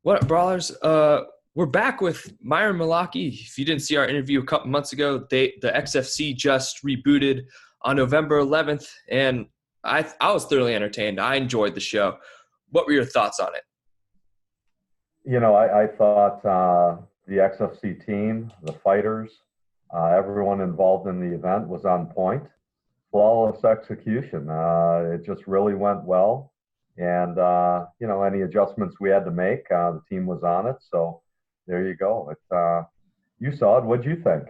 What up, brawlers? We're back with Myron Molotky. If you didn't see our interview a couple months ago, the XFC just rebooted on November 11th, and I was thoroughly entertained. I enjoyed the show. What were your thoughts on it? I thought the XFC team, the fighters, everyone involved in the event was on point. Flawless execution. It just really went well. And, any adjustments we had to make, the team was on it. So there you go. You saw it. What'd you think?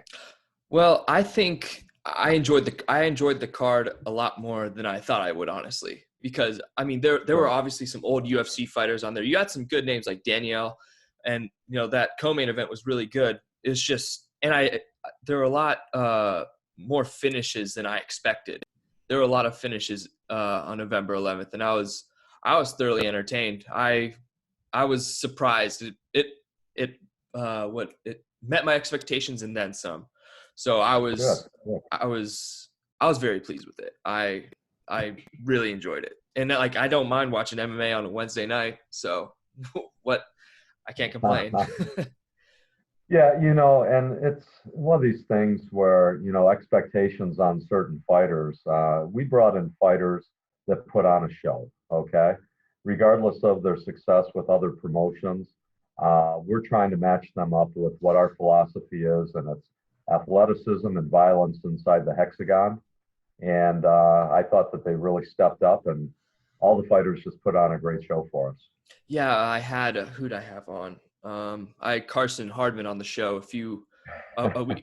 Well, I think I enjoyed the card a lot more than I thought I would, honestly. Because I mean, there were obviously some old UFC fighters on there. You had some good names like Danielle, and that co-main event was really good. It's just, and there were a lot more finishes than I expected. There were a lot of finishes on November 11th, and I was thoroughly entertained. I was surprised. It met my expectations and then some. So I Good. was Yeah. I was I was very pleased with it. I really enjoyed it. And like I don't mind watching MMA on a Wednesday night. So what I can't complain. Yeah, and it's one of these things where, expectations on certain fighters. We brought in fighters that put on a show, okay? Regardless of their success with other promotions, we're trying to match them up with what our philosophy is, and it's athleticism and violence inside the hexagon. And I thought that they really stepped up, and all the fighters just put on a great show for us. Yeah, I had who'd I have on? I had Carson Hardman on the show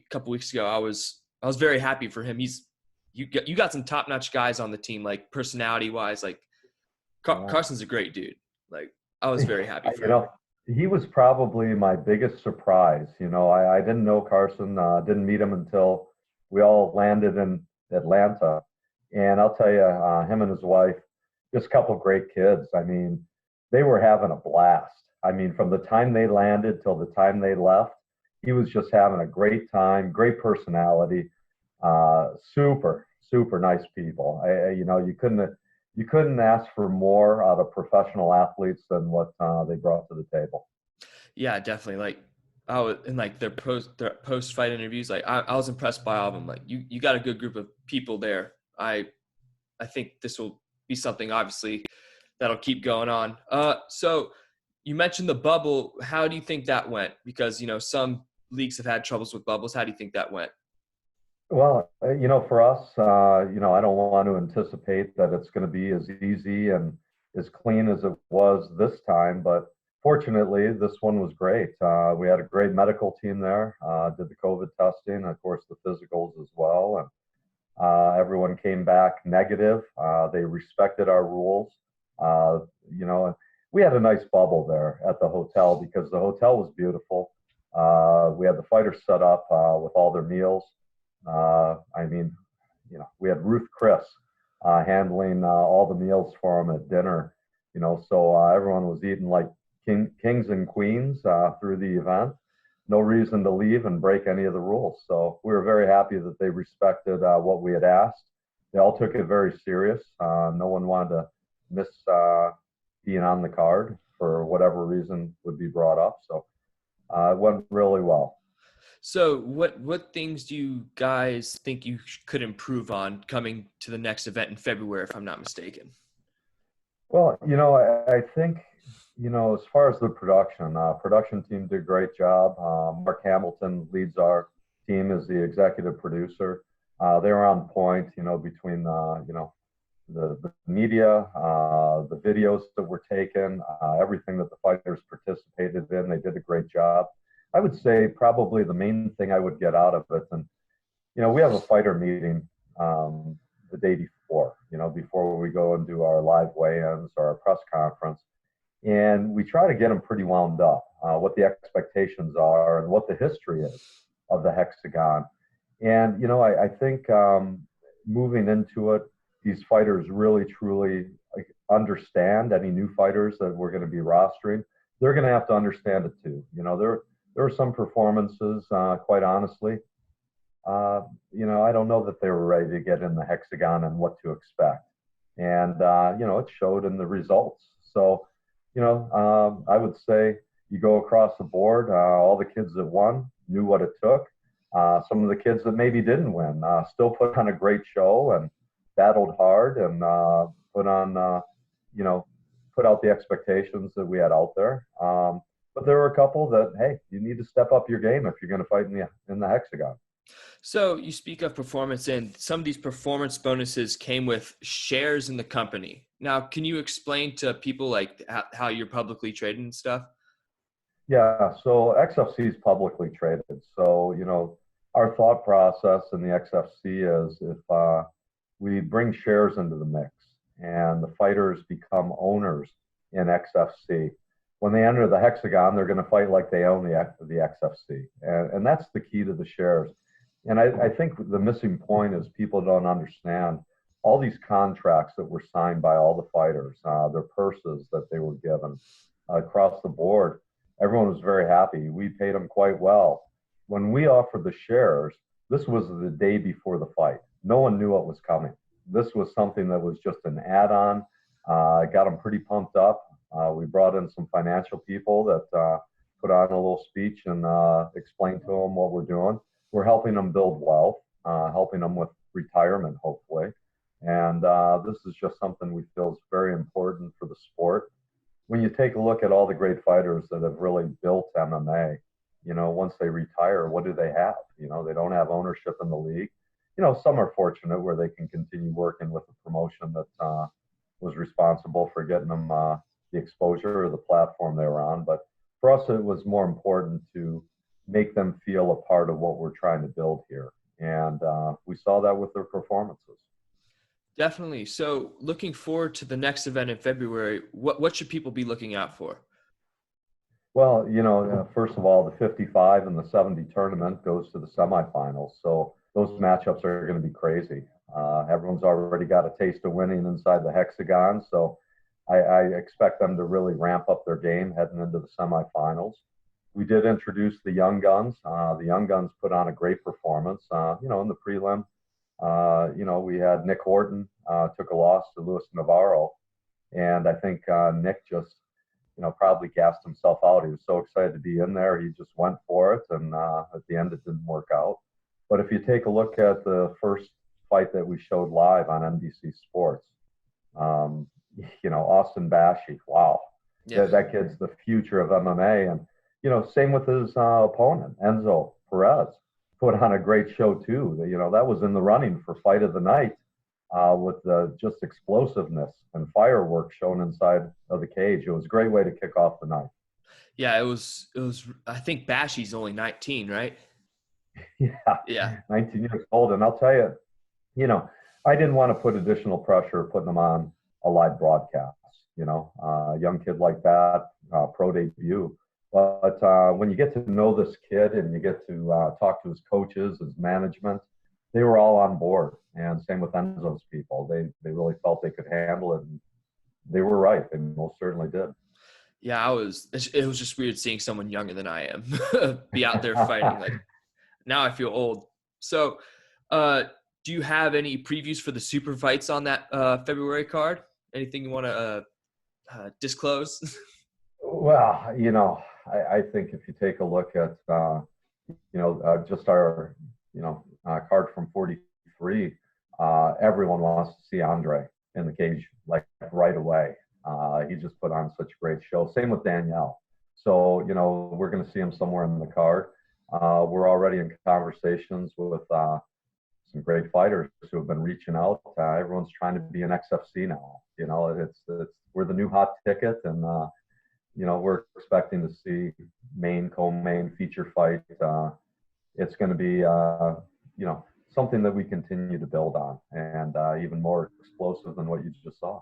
couple weeks ago. I was very happy for him. You got some top notch guys on the team, like personality wise. Like Yeah. Carson's a great dude. Like I was very happy for You him. know, he was probably my biggest surprise. I didn't know Carson, didn't meet him until we all landed in Atlanta. And I'll tell you, him and his wife, just a couple great kids. I mean, they were having a blast. I mean, from the time they landed till the time they left, he was just having a great time, great personality, super, super nice people. You couldn't ask for more out of professional athletes than what they brought to the table. Yeah, definitely. Like I was in like their post fight interviews. Like I was impressed by all of them. Like you got a good group of people there. I think this will be something obviously that'll keep going on. So you mentioned the bubble. How do you think that went? Because some leagues have had troubles with bubbles. How do you think that went? Well, for us, I don't want to anticipate that it's going to be as easy and as clean as it was this time, but fortunately, this one was great. We had a great medical team there, did the COVID testing, of course, the physicals as well, and everyone came back negative. They respected our rules. Uh, and we had a nice bubble there at the hotel because the hotel was beautiful. We had the fighters set up with all their meals. I mean, we had Ruth Chris handling all the meals for them at dinner. So everyone was eating like kings and queens through the event. No reason to leave and break any of the rules. So we were very happy that they respected what we had asked. They all took it very serious. No one wanted to miss being on the card for whatever reason would be brought up. So it went really well. So what things do you guys think you could improve on coming to the next event in February, if I'm not mistaken? Well, I think, as far as the production team did a great job. Mark Hamilton leads our team as the executive producer. They were on point, between, the media, the videos that were taken, everything that the fighters participated in. They did a great job. I would say probably the main thing I would get out of it, and we have a fighter meeting the day before, before we go and do our live weigh-ins or our press conference, and we try to get them pretty wound up, what the expectations are and what the history is of the hexagon. And I think moving into it, these fighters really truly like understand. Any new fighters that we're going to be rostering, they're going to have to understand it too. There are some performances, quite honestly, I don't know that they were ready to get in the hexagon and what to expect. And, it showed in the results. So, I would say you go across the board. All the kids that won knew what it took. Some of the kids that maybe didn't win still put on a great show and battled hard and put on, you know, put out the expectations that we had out there. But there were a couple that, hey, you need to step up your game if you're going to fight in the hexagon. So you speak of performance, and some of these performance bonuses came with shares in the company. Now, can you explain to people like how you're publicly traded and stuff? Yeah, so XFC is publicly traded. So, you know, our thought process in the XFC is if we bring shares into the mix and the fighters become owners in XFC, when they enter the hexagon, they're going to fight like they own the XFC. And that's the key to the shares. And I think the missing point is people don't understand all these contracts that were signed by all the fighters, their purses that they were given across the board. Everyone was very happy. We paid them quite well. When we offered the shares, this was the day before the fight. No one knew what was coming. This was something that was just an add-on. Got them pretty pumped up. We brought in some financial people that put on a little speech and explained to them what we're doing. We're helping them build wealth, helping them with retirement, hopefully. And this is just something we feel is very important for the sport. When you take a look at all the great fighters that have really built MMA, you know, once they retire, what do they have? You know, they don't have ownership in the league. You know, some are fortunate where they can continue working with the promotion that was responsible for getting them the exposure or the platform they were on. But for us, it was more important to make them feel a part of what we're trying to build here. And we saw that with their performances. Definitely. So looking forward to the next event in February, what should people be looking out for? Well, you know, first of all, the 55 and the 70 tournament goes to the semifinals. So those matchups are going to be crazy. Everyone's already got a taste of winning inside the hexagon. So I expect them to really ramp up their game heading into the semifinals. We did introduce the young guns. The young guns put on a great performance. You know, in the prelim, you know, we had Nick Horton took a loss to Luis Navarro. And I think Nick just, you know, probably gassed himself out. He was so excited to be in there. He just went for it. And at the end, it didn't work out. But if you take a look at the first fight that we showed live on NBC Sports, you know, Austin Bashi, wow. Yeah. That kid's the future of MMA. And, you know, same with his opponent, Enzo Perez, put on a great show too. You know, that was in the running for fight of the night with just explosiveness and fireworks shown inside of the cage. It was a great way to kick off the night. Yeah, it was, I think Bashi's only 19, right? Yeah. 19 years old. And I'll tell you, you know, I didn't want to put additional pressure putting them on a live broadcast, you know, a young kid like that, pro debut. But when you get to know this kid and you get to talk to his coaches, his management, they were all on board. And same with Enzo's people. They really felt they could handle it. And they were right. They most certainly did. Yeah, it was just weird seeing someone younger than I am be out there fighting. Like, now I feel old. So do you have any previews for the super fights on that February card? Anything you want to disclose? Well, you know, I think if you take a look at, you know, just our, you know, card from 43, everyone wants to see Andre in the cage, like right away. He just put on such a great show. Same with Danielle. So, you know, we're going to see him somewhere in the card. We're already in conversations with some great fighters who have been reaching out. Everyone's trying to be an XFC now. You know, we're the new hot ticket, and you know, we're expecting to see main, co-main, feature fight. It's going to be, you know, something that we continue to build on, and even more explosive than what you just saw.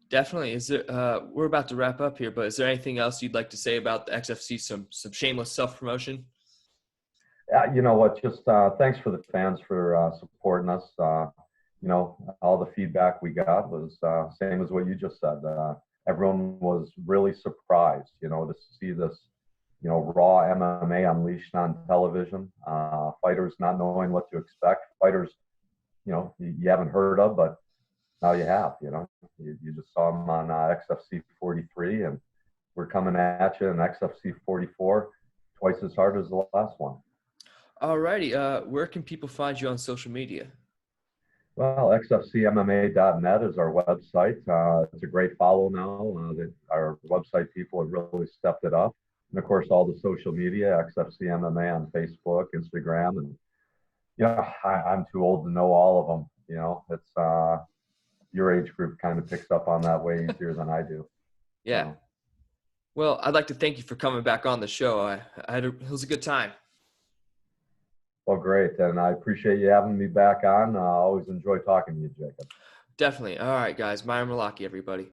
Definitely. Is there? We're about to wrap up here, but is there anything else you'd like to say about the XFC? Some shameless self-promotion. You know what? Just thanks for the fans for supporting us. You know, all the feedback we got was same as what you just said. Everyone was really surprised, you know, to see this, you know, raw MMA unleashed on television. Fighters not knowing what to expect. Fighters, you know, you haven't heard of, but now you have. You know, you just saw them on XFC 43, and we're coming at you in XFC 44, twice as hard as the last one. Alrighty. Where can people find you on social media? Well, xfcmma.net is our website. It's a great follow now. Our website people have really stepped it up. And of course, all the social media, XFCMMA on Facebook, Instagram, and I'm too old to know all of them. It's your age group kind of picks up on that way easier than I do. Yeah. So, Well, I'd like to thank you for coming back on the show. It was a good time. well, great. And I appreciate you having me back on. I always enjoy talking to you, Jacob. Definitely. All right, guys. Myron Molotky, everybody.